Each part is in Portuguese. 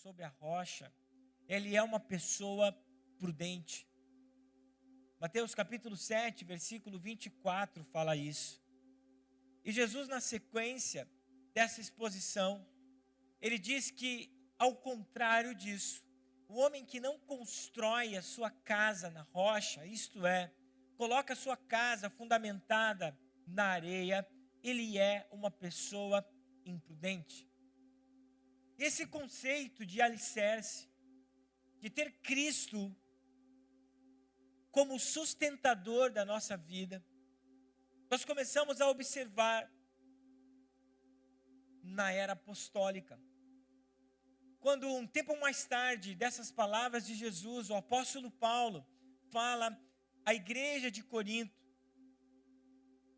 sobre a rocha, ele é uma pessoa prudente. Mateus capítulo 7, versículo 24 fala isso. E Jesus, na sequência dessa exposição, ele diz que, ao contrário disso, o homem que não constrói a sua casa na rocha, isto é, coloca a sua casa fundamentada na areia, ele é uma pessoa imprudente. Esse conceito de alicerce, de ter Cristo como sustentador da nossa vida, nós começamos a observar na era apostólica. Quando um tempo mais tarde dessas palavras de Jesus, o apóstolo Paulo fala à igreja de Corinto,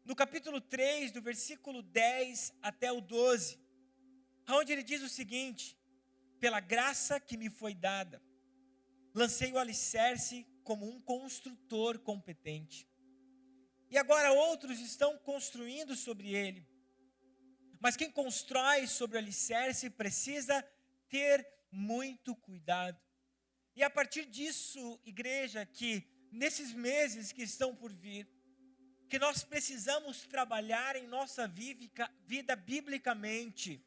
no capítulo 3, do versículo 10 até o 12, onde ele diz o seguinte: pela graça que me foi dada, lancei o alicerce como um construtor competente. E agora outros estão construindo sobre ele. Mas quem constrói sobre o alicerce precisa ter muito cuidado. E a partir disso, igreja, que nesses meses que estão por vir, que nós precisamos trabalhar em nossa vida biblicamente,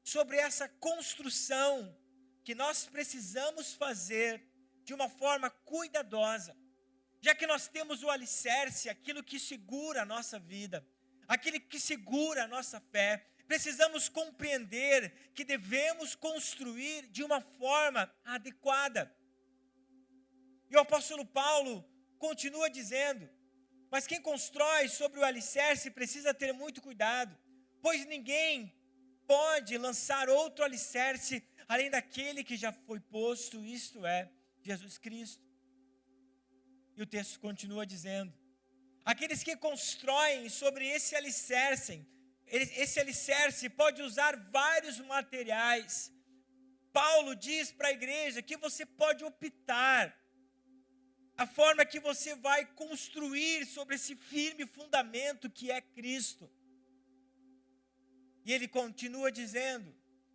sobre essa construção que nós precisamos fazer de uma forma cuidadosa, já que nós temos o alicerce, aquilo que segura a nossa vida, aquilo que segura a nossa fé. Precisamos compreender que devemos construir de uma forma adequada. E o apóstolo Paulo continua dizendo: mas quem constrói sobre o alicerce precisa ter muito cuidado, pois ninguém pode lançar outro alicerce além daquele que já foi posto, isto é, Jesus Cristo. E o texto continua dizendo: aqueles que constroem sobre esse alicerce pode usar vários materiais. Paulo diz para a igreja que você pode optar a forma que você vai construir sobre esse firme fundamento que é Cristo. E ele continua dizendo: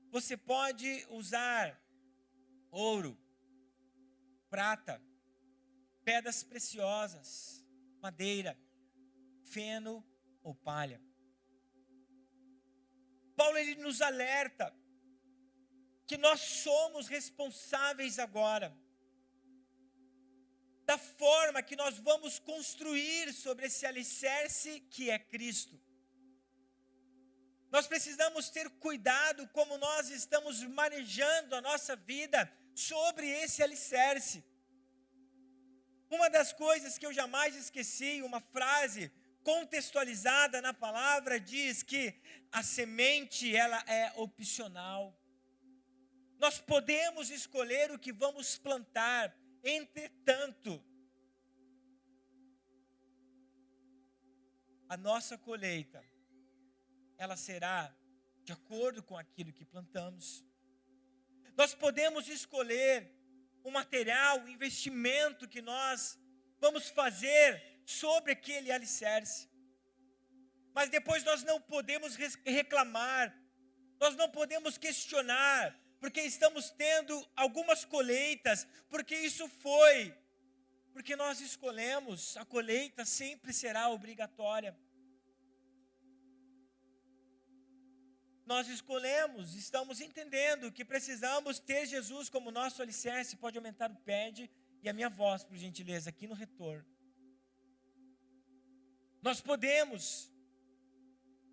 você pode usar ouro, prata, pedras preciosas, madeira, feno ou palha. Paulo, ele nos alerta que nós somos responsáveis agora da forma que nós vamos construir sobre esse alicerce que é Cristo. Nós precisamos ter cuidado como nós estamos manejando a nossa vida sobre esse alicerce. Uma das coisas que eu jamais esqueci, uma frase contextualizada na palavra, diz que a semente, ela é opcional. Nós podemos escolher o que vamos plantar, entretanto, a nossa colheita, ela será de acordo com aquilo que plantamos. Nós podemos escolher o material, o investimento que nós vamos fazer sobre aquele alicerce. Mas depois nós não podemos reclamar, nós não podemos questionar, porque estamos tendo algumas colheitas, porque nós escolhemos, a colheita sempre será obrigatória. Nós escolhemos, estamos entendendo que precisamos ter Jesus como nosso alicerce. Pode aumentar o pad e a minha voz, por gentileza, aqui no retorno. Nós podemos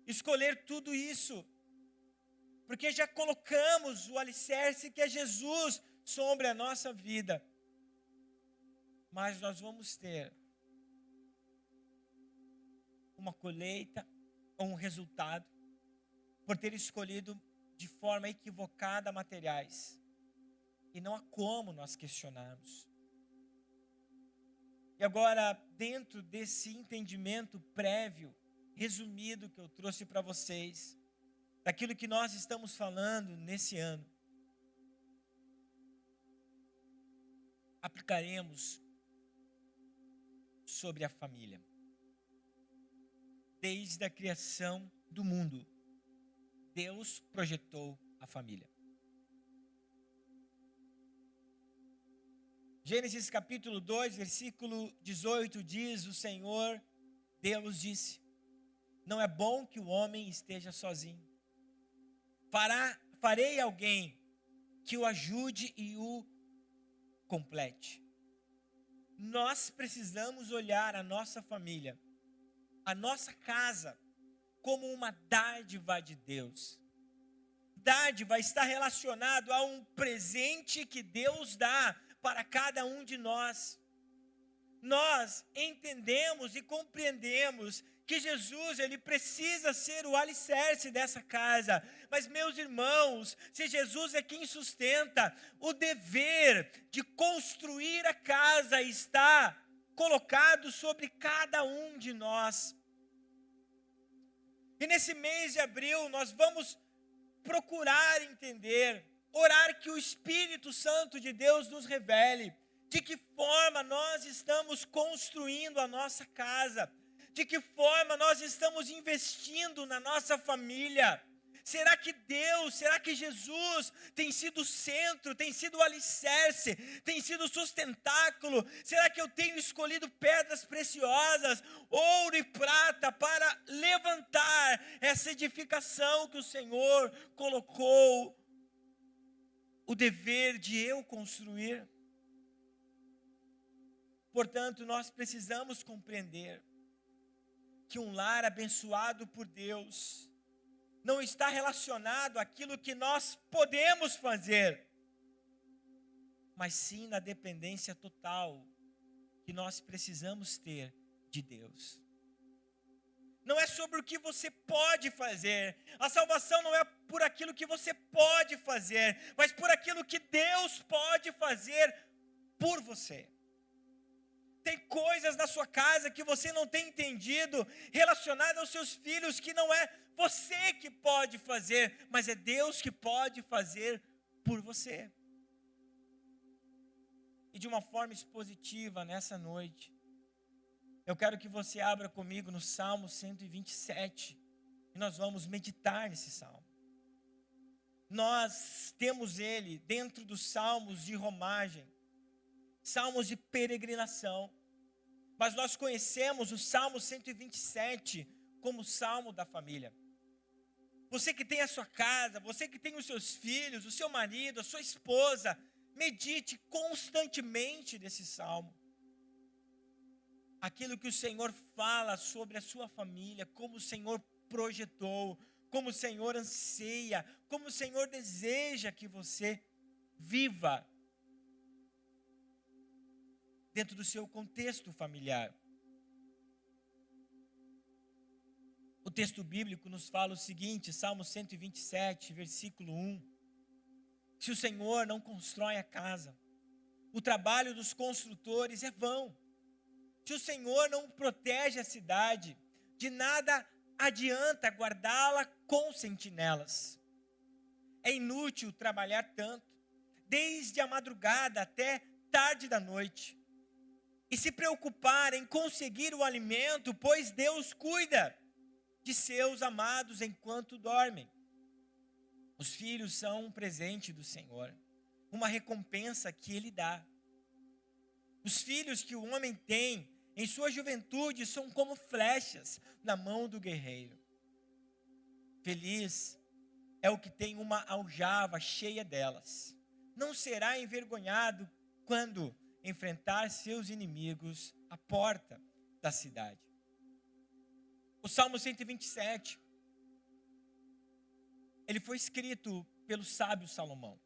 escolher tudo isso, porque já colocamos o alicerce que é Jesus sobre a nossa vida. Mas nós vamos ter uma colheita ou um resultado por ter escolhido de forma equivocada materiais. E não há como nós questionarmos. E agora, dentro desse entendimento prévio, resumido que eu trouxe para vocês, daquilo que nós estamos falando nesse ano, aplicaremos sobre a família. Desde a criação do mundo, Deus projetou a família. Gênesis capítulo 2, versículo 18 diz: o Senhor Deus disse: não é bom que o homem esteja sozinho. Farei alguém que o ajude e o complete. Nós precisamos olhar a nossa família, a nossa casa, como uma dádiva de Deus. Dádiva está relacionado a um presente que Deus dá para cada um de nós. Nós entendemos e compreendemos que Jesus, ele precisa ser o alicerce dessa casa. Mas, meus irmãos, se Jesus é quem sustenta, o dever de construir a casa está colocado sobre cada um de nós. E nesse mês de abril, nós vamos procurar entender, orar que o Espírito Santo de Deus nos revele de que forma nós estamos construindo a nossa casa, de que forma nós estamos investindo na nossa família. Será que Deus, será que Jesus tem sido o centro, tem sido o alicerce, tem sido o sustentáculo? Será que eu tenho escolhido pedras preciosas, ouro e prata, para levantar essa edificação que o Senhor colocou o dever de eu construir? Portanto, nós precisamos compreender que um lar abençoado por Deus não está relacionado àquilo que nós podemos fazer, mas sim na dependência total que nós precisamos ter de Deus. Não é sobre o que você pode fazer. A salvação não é por aquilo que você pode fazer, mas por aquilo que Deus pode fazer por você. Tem coisas na sua casa que você não tem entendido, relacionadas aos seus filhos, que não é você que pode fazer, mas é Deus que pode fazer por você. E de uma forma expositiva, nessa noite, eu quero que você abra comigo no Salmo 127, e nós vamos meditar nesse Salmo. Nós temos ele dentro dos Salmos de romagem, Salmos de peregrinação, mas nós conhecemos o Salmo 127 como o Salmo da família. Você que tem a sua casa, você que tem os seus filhos, o seu marido, a sua esposa, medite constantemente desse Salmo. Aquilo que o Senhor fala sobre a sua família, como o Senhor projetou, como o Senhor anseia, como o Senhor deseja que você viva dentro do seu contexto familiar. O texto bíblico nos fala o seguinte, Salmo 127, versículo 1. Se o Senhor não constrói a casa, o trabalho dos construtores é vão. Se o Senhor não protege a cidade, de nada adianta guardá-la com sentinelas. É inútil trabalhar tanto, desde a madrugada até tarde da noite, e se preocupar em conseguir o alimento, pois Deus cuida de seus amados enquanto dormem. Os filhos são um presente do Senhor, uma recompensa que Ele dá. Os filhos que o homem tem em sua juventude são como flechas na mão do guerreiro. Feliz é o que tem uma aljava cheia delas. Não será envergonhado quando enfrentar seus inimigos à porta da cidade. O Salmo 127, ele foi escrito pelo sábio Salomão.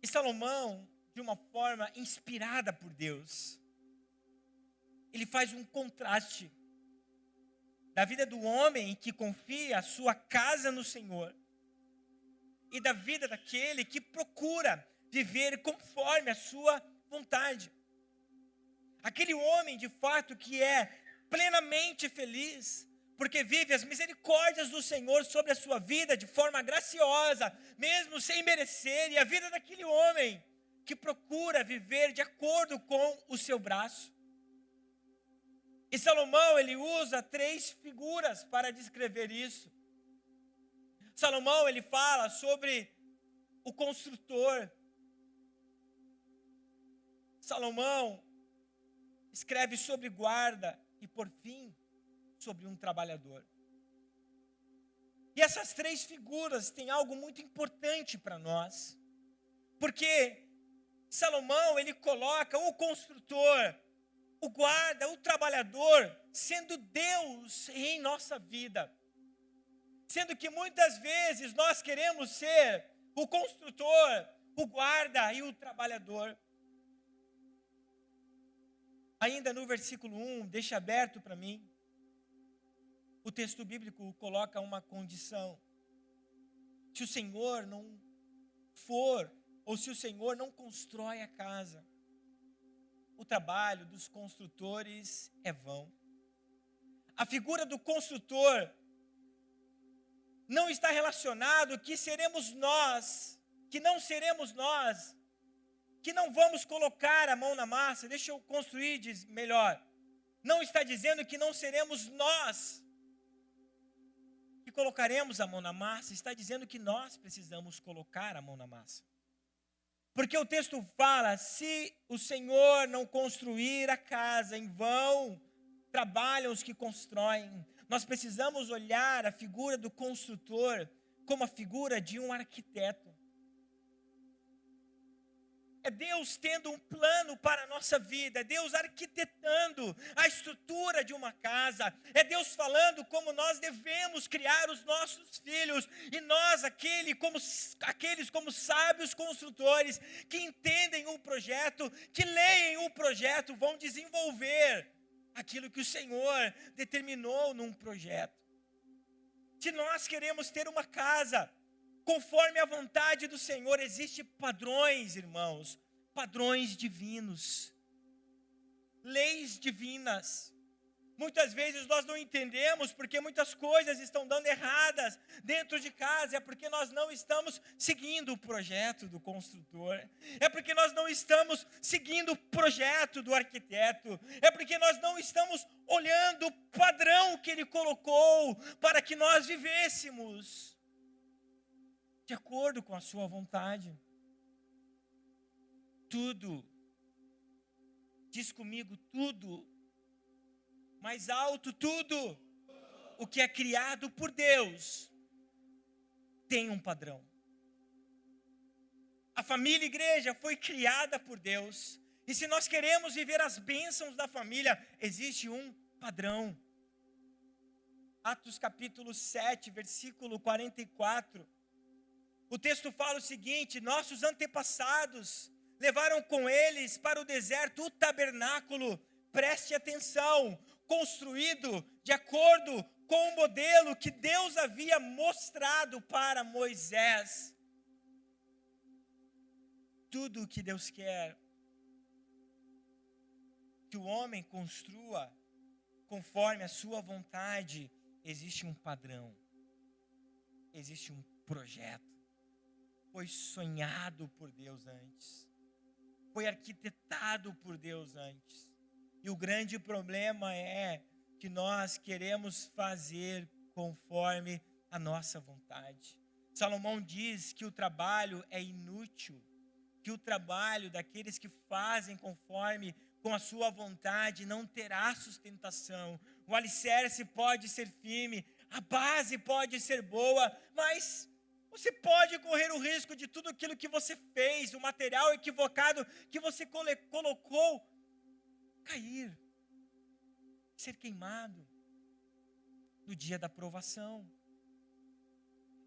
E Salomão, de uma forma inspirada por Deus, ele faz um contraste da vida do homem que confia a sua casa no Senhor e da vida daquele que procura viver conforme a sua vontade. Aquele homem, de fato, que é plenamente feliz, porque vive as misericórdias do Senhor sobre a sua vida de forma graciosa, mesmo sem merecer, e a vida daquele homem que procura viver de acordo com o seu braço. E Salomão, ele usa 3 figuras para descrever isso. Salomão, ele fala sobre o construtor. Salomão escreve sobre guarda e, por fim, sobre um trabalhador. E essas três figuras têm algo muito importante para nós, porque Salomão, ele coloca o construtor, o guarda, o trabalhador, sendo Deus em nossa vida. Sendo que muitas vezes nós queremos ser o construtor, o guarda e o trabalhador. Ainda no versículo 1, deixa aberto para mim, o texto bíblico coloca uma condição. Se o Senhor não for, ou se o Senhor não constrói a casa, o trabalho dos construtores é vão. A figura do construtor não está relacionado que seremos nós, que não seremos nós, que não vamos colocar a mão na massa. Deixa eu construir melhor. Não está dizendo que não seremos nós que colocaremos a mão na massa, está dizendo que nós precisamos colocar a mão na massa. Porque o texto fala, se o Senhor não construir a casa, em vão trabalham os que constroem. Nós precisamos olhar a figura do construtor como a figura de um arquiteto. É Deus tendo um plano para a nossa vida, é Deus arquitetando a estrutura de uma casa, é Deus falando como nós devemos criar os nossos filhos, e nós, aqueles como sábios construtores, que entendem o projeto, que leem o projeto, vão desenvolver aquilo que o Senhor determinou num projeto. Se nós queremos ter uma casa conforme a vontade do Senhor, existem padrões, irmãos, padrões divinos, leis divinas. Muitas vezes nós não entendemos porque muitas coisas estão dando erradas dentro de casa, é porque nós não estamos seguindo o projeto do construtor, é porque nós não estamos seguindo o projeto do arquiteto, é porque nós não estamos olhando o padrão que ele colocou para que nós vivêssemos de acordo com a sua vontade. Tudo, diz comigo, tudo, mais alto, tudo, o que é criado por Deus, tem um padrão. A família igreja foi criada por Deus, e se nós queremos viver as bênçãos da família, existe um padrão. Atos capítulo 7, versículo 44, o texto fala o seguinte: nossos antepassados levaram com eles para o deserto o tabernáculo, preste atenção, construído de acordo com o modelo que Deus havia mostrado para Moisés. Tudo o que Deus quer que o homem construa conforme a sua vontade, existe um padrão, existe um projeto. Foi sonhado por Deus antes, foi arquitetado por Deus antes. E o grande problema é que nós queremos fazer conforme a nossa vontade. Salomão diz que o trabalho é inútil, que o trabalho daqueles que fazem conforme com a sua vontade não terá sustentação. O alicerce pode ser firme, a base pode ser boa, mas você pode correr o risco de tudo aquilo que você fez, o material equivocado que você colocou, cair, ser queimado no dia da provação.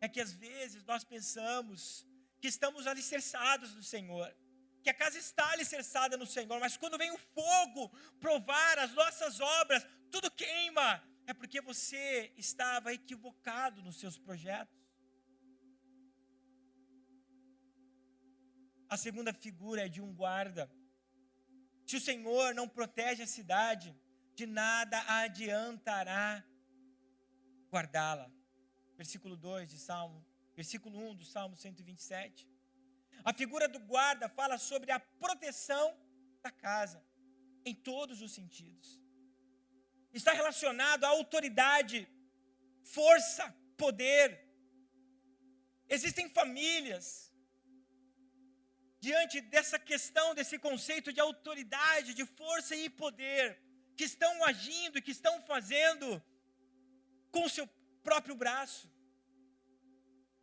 É que às vezes nós pensamos que estamos alicerçados no Senhor, que a casa está alicerçada no Senhor, mas quando vem o fogo provar as nossas obras, tudo queima. É porque você estava equivocado nos seus projetos. A segunda figura é de um guarda. Se o Senhor não protege a cidade, de nada adiantará guardá-la. Versículo 2 de Salmo, versículo 1 do Salmo 127. A figura do guarda fala sobre a proteção da casa, em todos os sentidos. Está relacionado à autoridade, força, poder. Existem famílias diante dessa questão, desse conceito de autoridade, de força e poder, que estão agindo e que estão fazendo com o seu próprio braço.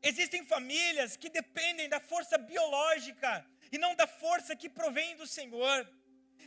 Existem famílias que dependem da força biológica e não da força que provém do Senhor.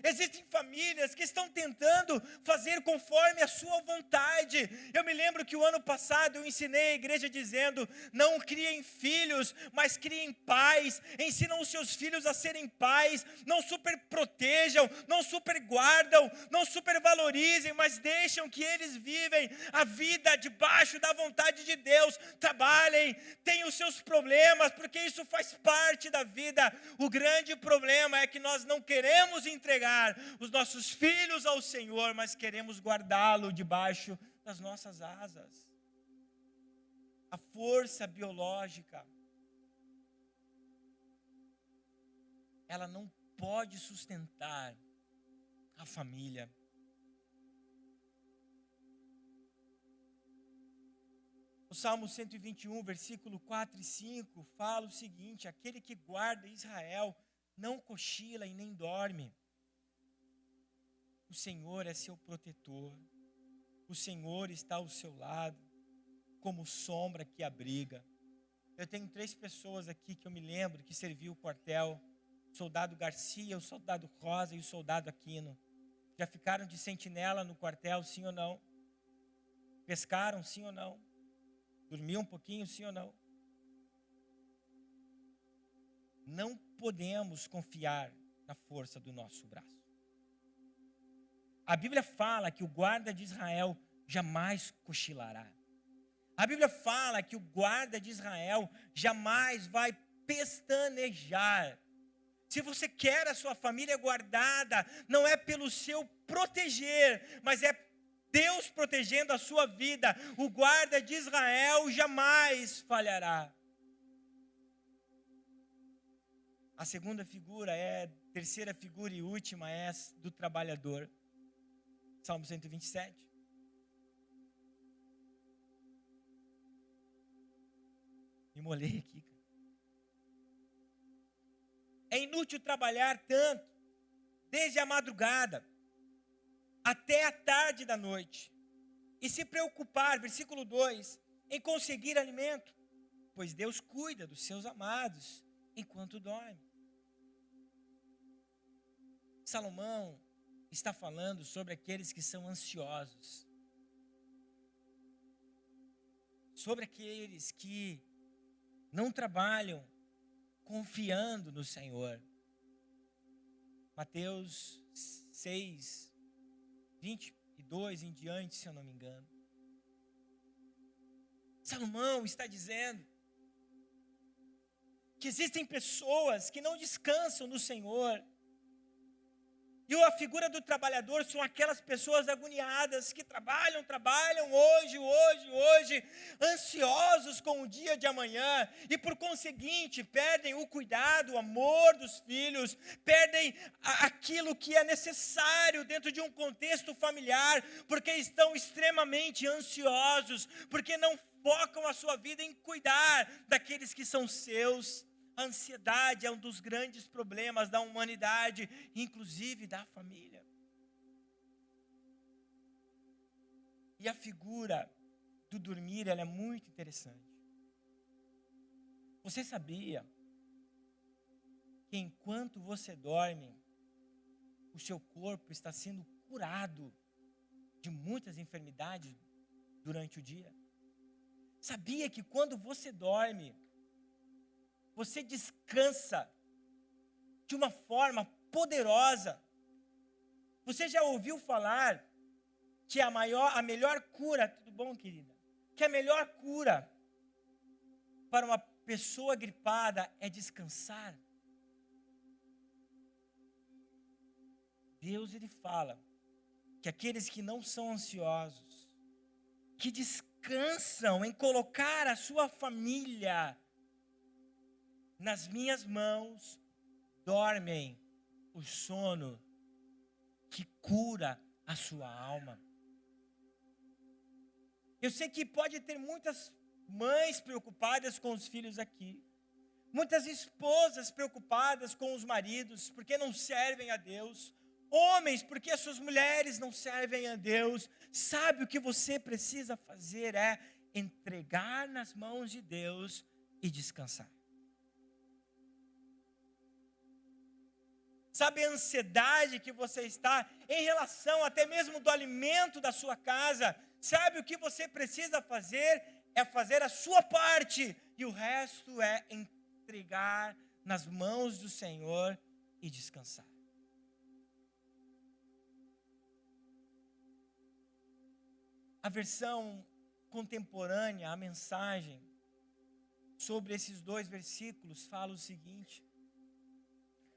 Existem famílias que estão tentando fazer conforme a sua vontade. Eu me lembro que o ano passado eu ensinei a igreja dizendo: não criem filhos, mas criem pais. Ensinam os seus filhos a serem pais. Não superprotejam, não superguardam, não supervalorizem, mas deixam que eles vivem a vida debaixo da vontade de Deus. Trabalhem, tenham os seus problemas, porque isso faz parte da vida. O grande problema é que nós não queremos entregar os nossos filhos ao Senhor, mas queremos guardá-lo debaixo das nossas asas. A força biológica, ela não pode sustentar a família. O Salmo 121, versículo 4 e 5, fala o seguinte: aquele que guarda Israel não cochila e nem dorme. O Senhor é seu protetor, o Senhor está ao seu lado, como sombra que abriga. Eu tenho 3 pessoas aqui que eu me lembro que serviu o quartel: o soldado Garcia, o soldado Rosa e o soldado Aquino. Já ficaram de sentinela no quartel, sim ou não? Pescaram, sim ou não? Dormiu um pouquinho, sim ou não? Não podemos confiar na força do nosso braço. A Bíblia fala que o guarda de Israel jamais cochilará. A Bíblia fala que o guarda de Israel jamais vai pestanejar. Se você quer a sua família guardada, não é pelo seu proteger, mas é Deus protegendo a sua vida. O guarda de Israel jamais falhará. A segunda figura terceira figura e última é do trabalhador. Salmo 127. Me molhei aqui, cara. É inútil trabalhar tanto, desde a madrugada até a tarde da noite, e se preocupar, versículo 2, em conseguir alimento, pois Deus cuida dos seus amados enquanto dorme. Salomão está falando sobre aqueles que são ansiosos, sobre aqueles que não trabalham confiando no Senhor. Mateus 6, 22 em diante, se eu não me engano. Salomão está dizendo que existem pessoas que não descansam no Senhor. E a figura do trabalhador são aquelas pessoas agoniadas que trabalham hoje, ansiosos com o dia de amanhã, e por conseguinte perdem o cuidado, o amor dos filhos, perdem aquilo que é necessário dentro de um contexto familiar, porque estão extremamente ansiosos, porque não focam a sua vida em cuidar daqueles que são seus. A ansiedade é um dos grandes problemas da humanidade, inclusive da família. E a figura do dormir, ela é muito interessante. Você sabia que enquanto você dorme, o seu corpo está sendo curado de muitas enfermidades durante o dia? Sabia que quando você dorme, você descansa de uma forma poderosa? Você já ouviu falar que a melhor cura, tudo bom, querida? Que a melhor cura para uma pessoa gripada é descansar? Deus, ele fala que aqueles que não são ansiosos, que descansam em colocar a sua família nas minhas mãos, dormem o sono que cura a sua alma. Eu sei que pode ter muitas mães preocupadas com os filhos aqui, Muitas esposas preocupadas com os maridos, porque não servem a Deus. Homens, porque as suas mulheres não servem a Deus. Sabe, o que você precisa fazer é entregar nas mãos de Deus e descansar. Sabe a ansiedade que você está em relação até mesmo do alimento da sua casa? Sabe o que você precisa fazer? É fazer a sua parte, e o resto é entregar nas mãos do Senhor e descansar. A versão contemporânea, a mensagem sobre esses 2 versículos fala o seguinte: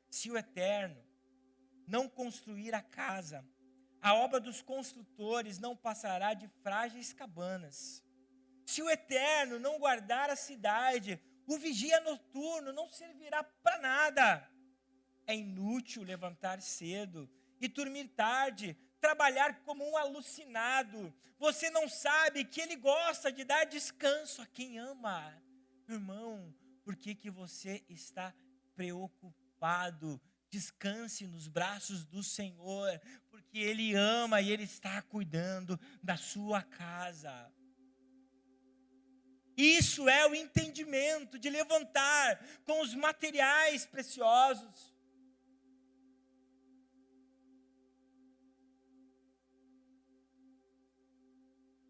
se o Eterno não construir a casa, a obra dos construtores não passará de frágeis cabanas. Se o Eterno não guardar a cidade, o vigia noturno não servirá para nada. É inútil levantar cedo e dormir tarde, trabalhar como um alucinado. Você não sabe que Ele gosta de dar descanso a quem ama. Irmão, por que você está preocupado? Descanse nos braços do Senhor, porque Ele ama e Ele está cuidando da sua casa. Isso é o entendimento de levantar com os materiais preciosos.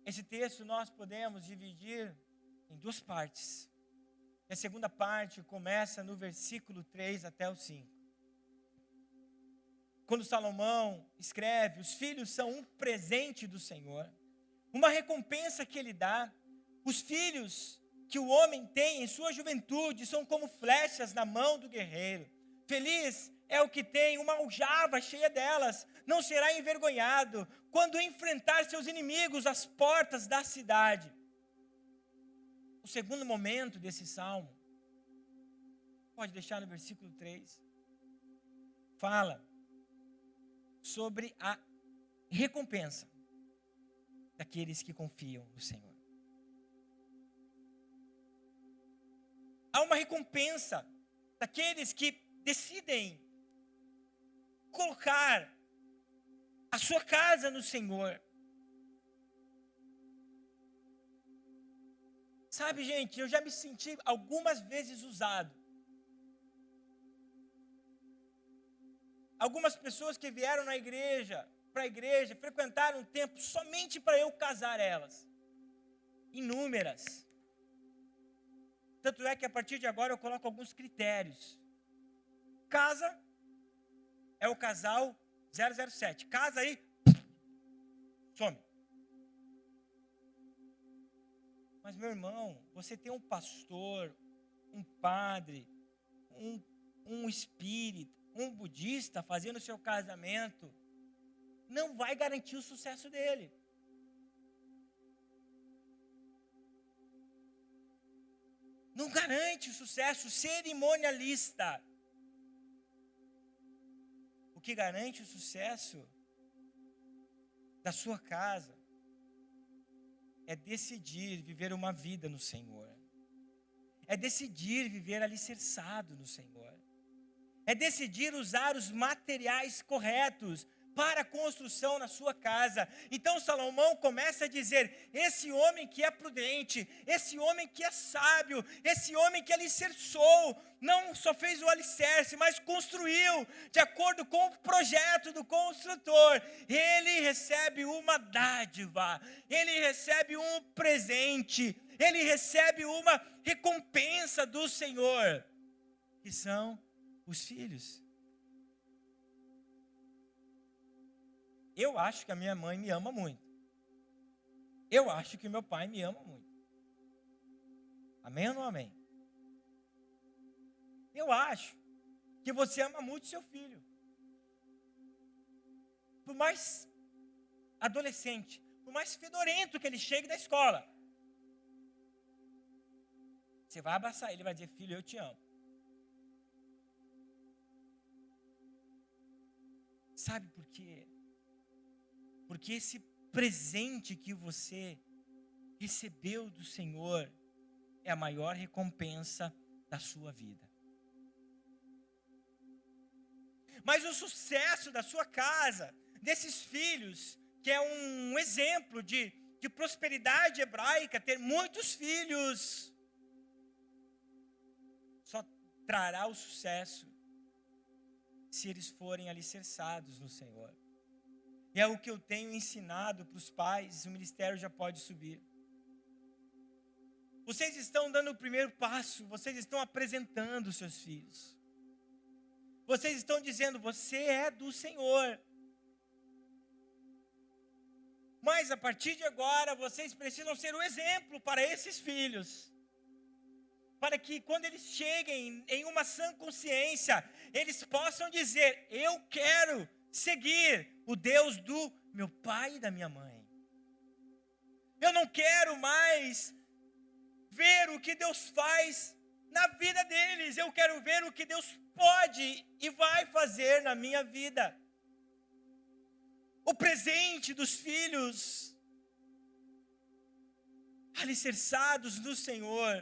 Esse texto nós podemos dividir em 2 partes. E a segunda parte começa no versículo 3 até o 5. Quando Salomão escreve, os filhos são um presente do Senhor, uma recompensa que Ele dá. Os filhos que o homem tem em sua juventude são como flechas na mão do guerreiro. Feliz é o que tem uma aljava cheia delas, não será envergonhado quando enfrentar seus inimigos às portas da cidade. O segundo momento desse salmo, pode deixar no versículo 3, fala sobre a recompensa daqueles que confiam no Senhor. Há uma recompensa daqueles que decidem colocar a sua casa no Senhor. Sabe, gente, eu já me senti algumas vezes usado. Algumas pessoas que vieram para a igreja, frequentaram um tempo somente para eu casar elas. Inúmeras. Tanto é que a partir de agora eu coloco alguns critérios. Casa é o casal 007. Casa aí, some. Mas, meu irmão, você tem um pastor, um padre, um espírita, um budista fazendo o seu casamento, não vai garantir o sucesso dele. Não garante o sucesso cerimonialista. O que garante o sucesso da sua casa é decidir viver uma vida no Senhor. É decidir viver alicerçado no Senhor. É decidir usar os materiais corretos para a construção na sua casa. Então Salomão começa a dizer: esse homem que é prudente, esse homem que é sábio, esse homem que alicerçou, não só fez o alicerce, mas construiu de acordo com o projeto do construtor. Ele recebe uma dádiva, ele recebe um presente, ele recebe uma recompensa do Senhor, que são os filhos. Eu acho que a minha mãe me ama muito. Eu acho que meu pai me ama muito. Amém ou não amém? Eu acho que você ama muito seu filho. Por mais adolescente, por mais fedorento que ele chegue da escola, você vai abraçar ele e vai dizer: filho, eu te amo. Sabe por quê? Porque esse presente que você recebeu do Senhor é a maior recompensa da sua vida. Mas o sucesso da sua casa, desses filhos, que é um exemplo de prosperidade hebraica, ter muitos filhos, só trará o sucesso se eles forem alicerçados no Senhor. E é o que eu tenho ensinado para os pais, o ministério já pode subir. Vocês estão dando o primeiro passo, vocês estão apresentando os seus filhos. Vocês estão dizendo, você é do Senhor. Mas a partir de agora, vocês precisam ser o exemplo para esses filhos. Para que quando eles cheguem em uma sã consciência, eles possam dizer, eu quero seguir o Deus do meu pai e da minha mãe. Eu não quero mais ver o que Deus faz na vida deles. Eu quero ver o que Deus pode e vai fazer na minha vida. O presente dos filhos alicerçados no Senhor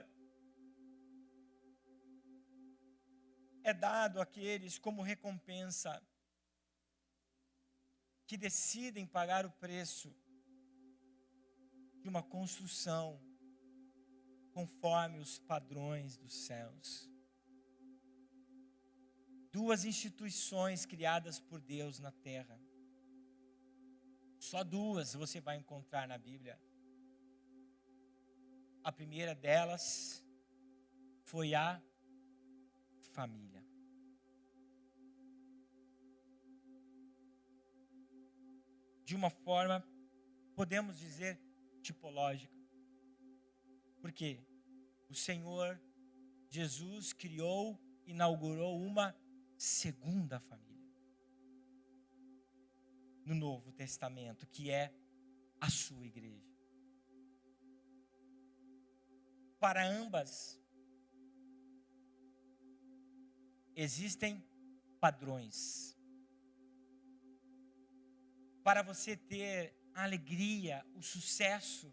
é dado àqueles como recompensa que decidem pagar o preço de uma construção conforme os padrões dos céus. Duas instituições criadas por Deus na terra. Só duas você vai encontrar na Bíblia. A primeira delas foi a família. De uma forma, podemos dizer, tipológica. Porque o Senhor Jesus criou, inaugurou uma segunda família no Novo Testamento, que é a sua igreja. Para ambas existem padrões. Para você ter a alegria, o sucesso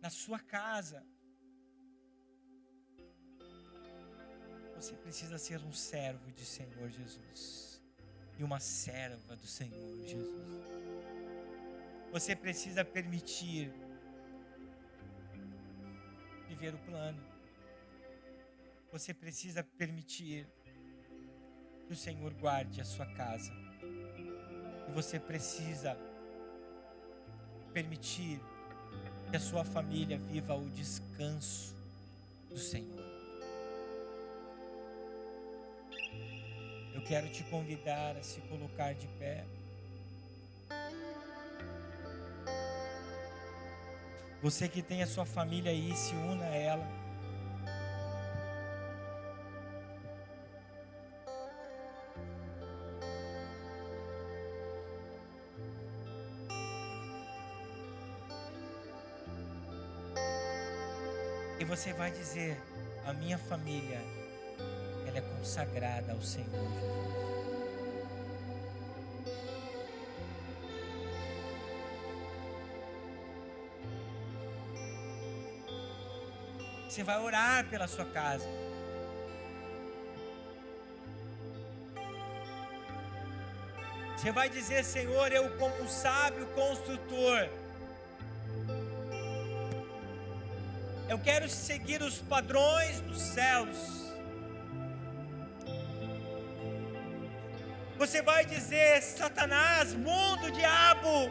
na sua casa, você precisa ser um servo de Senhor Jesus e uma serva do Senhor Jesus. Você precisa permitir viver o plano. Você precisa permitir que o Senhor guarde a sua casa. E você precisa permitir que a sua família viva o descanso do Senhor. Eu quero te convidar a se colocar de pé. Você que tem a sua família aí, se una a ela. E você vai dizer, a minha família, ela é consagrada ao Senhor Jesus. Você vai orar pela sua casa. Você vai dizer, Senhor, eu como um sábio construtor, eu quero seguir os padrões dos céus. Você vai dizer, Satanás, mundo, diabo,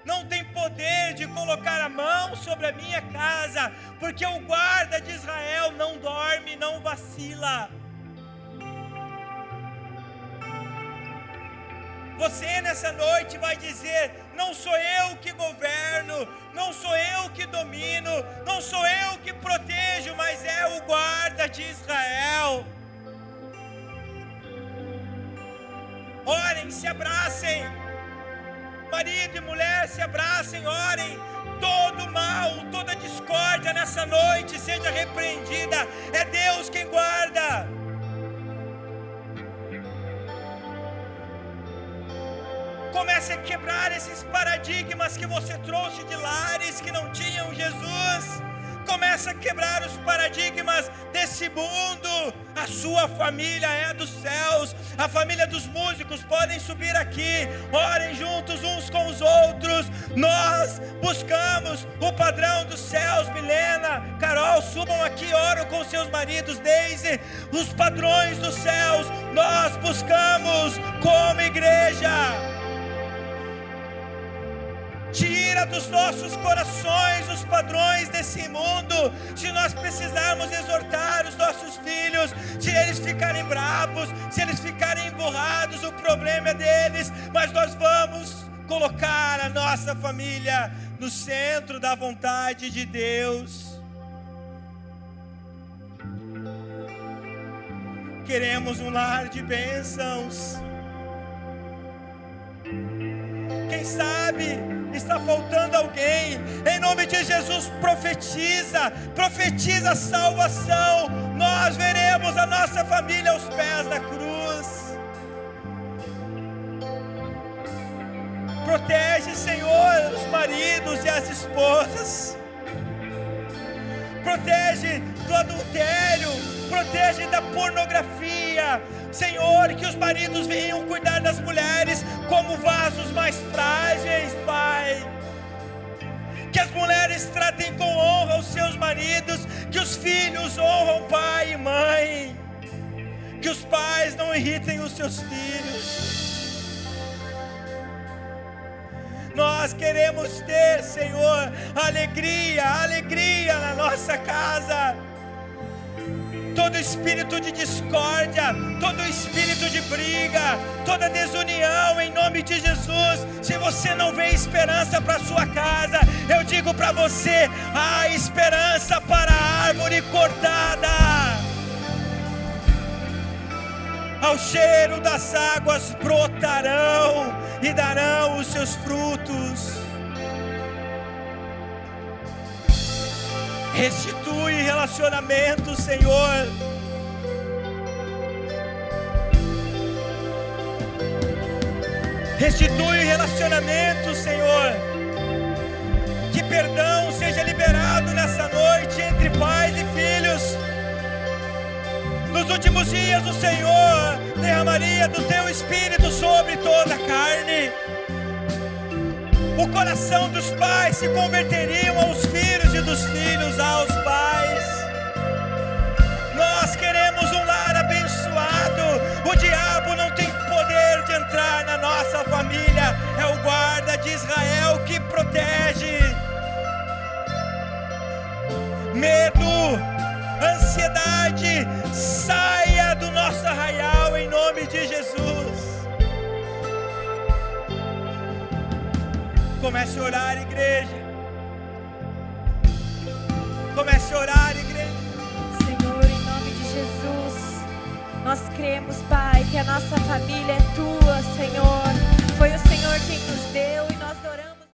não tem poder de colocar a mão sobre a minha casa, porque o guarda de Israel não dorme, não vacila. Você nessa noite vai dizer, não sou eu que governo, não sou eu que domino, não sou eu que protejo, mas é o guarda de Israel. Orem, se abracem. Marido e mulher, se abracem, orem. Todo mal, toda discórdia nessa noite seja repreendida. É Deus quem guarda. Comece a quebrar esses paradigmas que você trouxe de lares que não tinham Jesus. Começa a quebrar os paradigmas desse mundo. A sua família é dos céus. A família dos músicos podem subir aqui. Orem juntos uns com os outros. Nós buscamos o padrão dos céus. Milena, Carol, subam aqui, oram com seus maridos. Deise, os padrões dos céus nós buscamos como igreja. Tira dos nossos corações os padrões desse mundo. Se nós precisarmos exortar os nossos filhos, se eles ficarem bravos, se eles ficarem emburrados, o problema é deles. Mas nós vamos colocar a nossa família no centro da vontade de Deus. Queremos um lar de bênçãos. Quem sabe está faltando alguém. Em nome de Jesus, profetiza a salvação. Nós veremos a nossa família aos pés da cruz. Protege, Senhor, os maridos e as esposas. Protege do adultério, protege da pornografia. Senhor, que os maridos venham cuidar das mulheres como vasos mais frágeis, Pai. Que as mulheres tratem com honra os seus maridos, que os filhos honram pai e mãe, que os pais não irritem os seus filhos. Nós queremos ter, Senhor, alegria na nossa casa. Todo espírito de discórdia, todo espírito de briga, toda desunião, em nome de Jesus. Se você não vê esperança para sua casa, eu digo para você: há esperança para a árvore cortada. Ao cheiro das águas brotarão e darão os seus frutos. Restitui relacionamento, Senhor. Restitui relacionamento, Senhor. Que perdão seja liberado nessa noite entre pais e filhos. Nos últimos dias o Senhor derramaria do teu Espírito sobre toda a carne. O coração dos pais se converteriam aos filhos e dos filhos aos pais. Nós queremos um lar abençoado. O diabo não tem poder de entrar na nossa família. É o guarda de Israel que protege. Medo, ansiedade, saia do nosso arraial em nome de Jesus. Comece a orar, igreja. Comece a orar, igreja. Senhor, em nome de Jesus, nós cremos, Pai, que a nossa família é tua, Senhor. Foi o Senhor quem nos deu e nós oramos.